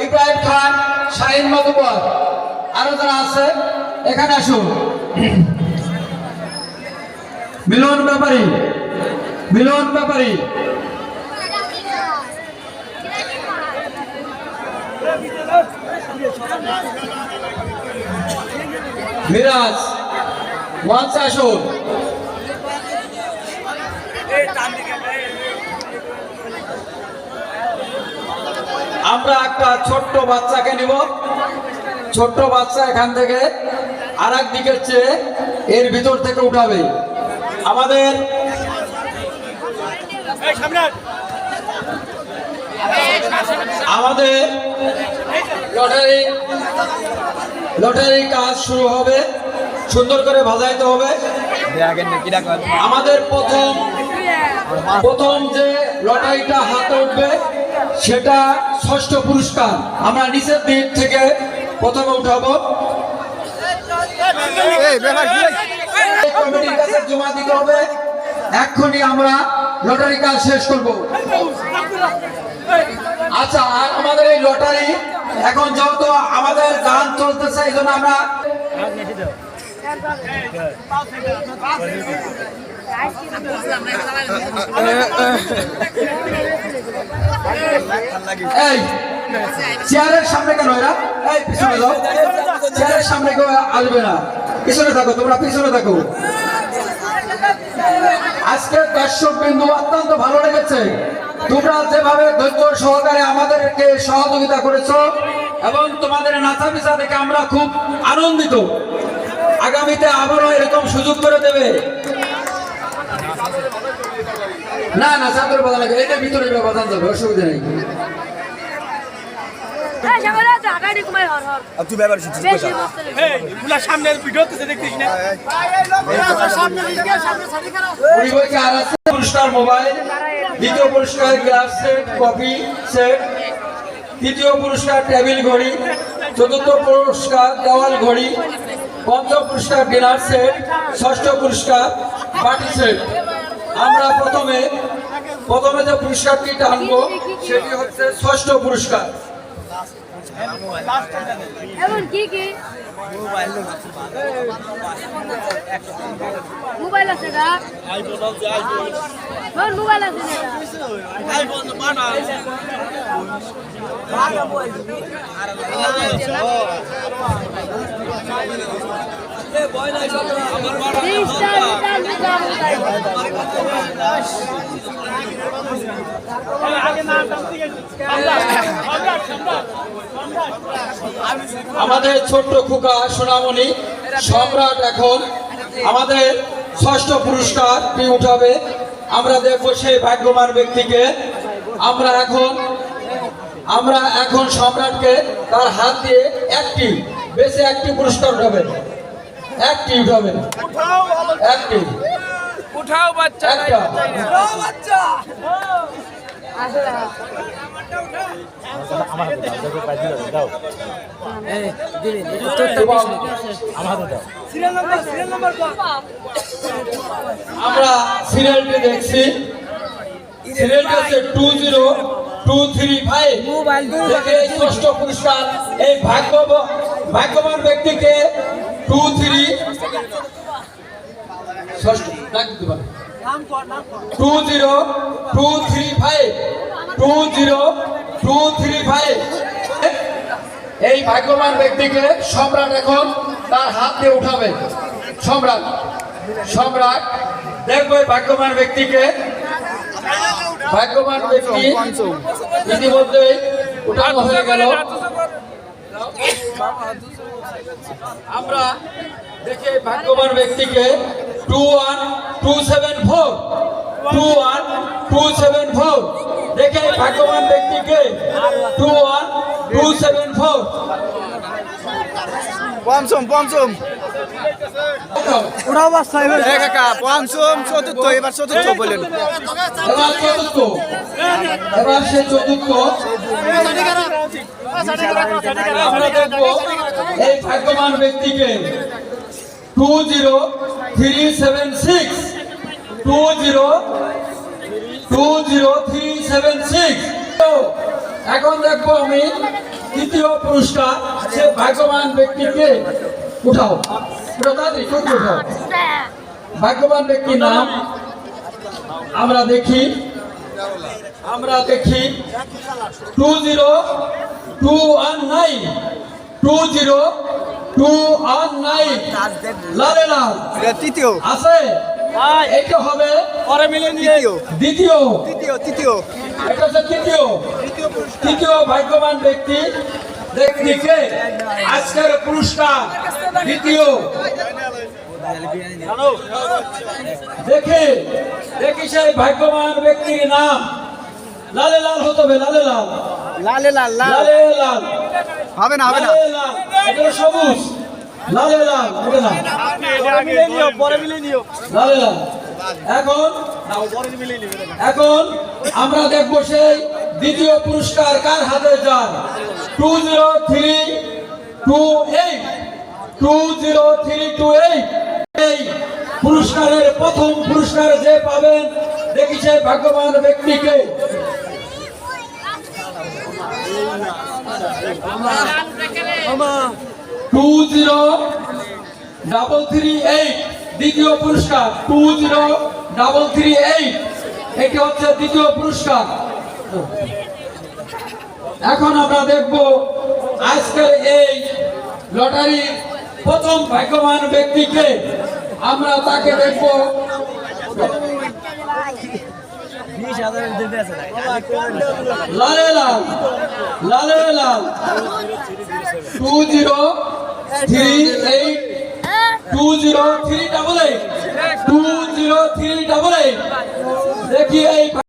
ইব্রাহিম খান, শাহিন মধুবর, আরো যারা আছে এখানে আসুন। মিলন ব্যাপারী, মিলন ব্যাপারী, মিরাজ মঞ্চে আসুন। আমরা একটা ছোট্ট বাচ্চাকে নিব, ছোট্ট বাচ্চা এখান থেকে আর এক দিকের চেয়ে এর ভিতর থেকে উঠাবে। আমাদের আমাদের লটারি কাজ শুরু হবে, সুন্দর করে বাজাইতে হবে। আমাদের প্রথম যে লটারিটা হাতে উঠবে সেটা ষষ্ঠ পুরস্কার। আমরা নিচের দিক থেকে প্রথমে উঠাবো, কমিটির কাছে জমা দিতে হবে। এক্ষুনি আমরা লটারি কাজ শেষ করব। আচ্ছা, আর আমাদের এই লটারি এখন যেহেতু আমাদের গান চলতেছে এই জন্য আমরা এই চেয়ারের সামনে কেন এরা? এই পিছনে যাও, চেয়ারের সামনে কেউ আসবে না, পিছনে থাকো, তোমরা পিছনে থাকো। আজকে দর্শক বিন্দু অত্যন্ত ভালো লেগেছে, তোমরা যেভাবে ধৈর্য সহকারে আমাদেরকে সহযোগিতা করেছো এবং তোমাদের নাচাপিচা দেখে আমরা খুব আনন্দিত। আগামীতে আবারও এরকম সুযোগ করে দেবে। না না, চাদর বাঁধা লাগে, এটা ভিতরে বাঁধান যাবে, অসুবিধা নেই। পুরস্কার মোবাইল, দ্বিতীয় পুরস্কার গ্লাস সেট, কফি সেট, তৃতীয় পুরস্কার টেবিল ঘড়ি, চতুর্থ পুরস্কার দেওয়াল ঘড়ি, পঞ্চম পুরস্কার ডিনার সেট, ষষ্ঠ পুরস্কার পার্টি সেট। আমরা প্রথমে যে পুরস্কারটি টানবো সেটি হচ্ছে ষষ্ঠ পুরস্কার। মোবাইল আছে না? মোবাইল আছে না? আমাদের ছোট্ট খোকা সোনামণি সম্রাট এখন আমাদের ষষ্ঠ পুরস্কারটি উঠাবে। আমরা দেখবো সেই ভাগ্যবান ব্যক্তিকে। আমরা এখন সম্রাটকে তার হাত দিয়ে একটি পুরস্কার উঠাবেন, একটি উঠাবেন, একটি উঠাও বাচ্চা, একটা আমরা সিরিয়ালটি দেখছি, সিরিয়ালটি হচ্ছে 20235 থেকে ষষ্ঠ পুরস্কার এই ভাগ্যবান ব্যক্তিকে 20235 এই ভাগ্যবান ব্যক্তিকে সম্রাট এখন তার হাত দিয়ে উঠাবে। সম্রাট দেখবো এই ভাগ্যবান ব্যক্তিকে। ভাগ্যবান ব্যক্তি ইতিমধ্যে উঠানো হয়ে গেল। আমরা দেখে ভাগ্যবান ব্যক্তিকে 21274 দেখে ভাগ্যবান ব্যক্তিকে 21274 পঞ্চম ওরা অবস্থায় কাকা পঞ্চম চতুর্থ, এবার চতুর্থ বলেন। এবার সে চতুর্থ। আমরা দেখবো এই ভাগ্যবান ব্যক্তিকে 20376 এখন দেখবো আমি তৃতীয় পুরস্কার, সে ভাগ্যবান ব্যক্তিকে উঠাও, উঠাও তাড়াতাড়ি, খুব উঠাও। ভাগ্যবান ব্যক্তির নাম আমরা দেখি 20219219 20219219 লালে লাল এটা তৃতীয় আছে, এইটা হবে দ্বিতীয়, এটা হচ্ছে তৃতীয় ভাগ্যবান ব্যক্তিকে আজকের পুরস্কার দ্বিতীয়। দেখি সেই ভাগ্যবান ব্যক্তির নাম লালে লাল হতে হবে, লালে লাল লালে লাল লাল লালে লাল হবে না লালে লাল, এটা সবুজ লালে লাল, এটা না লালে লাল। এখন আমরা দেখবো সেই দ্বিতীয় পুরস্কার কার হাতে যায়। 20328 এই পুরস্কারের প্রথম পুরস্কার যে পাবেন, দেখি সেই ভাগ্যবান ব্যক্তিকে। টু 0338 দ্বিতীয় পুরস্কার, 20338 এটি হচ্ছে দ্বিতীয় পুরস্কার। এখন আমরা দেখব আজকের এই লটারির প্রথম ভাগ্যবান ব্যক্তিকে, আমরা তাকে দেখব। লালে লাল 20388 দেখি এই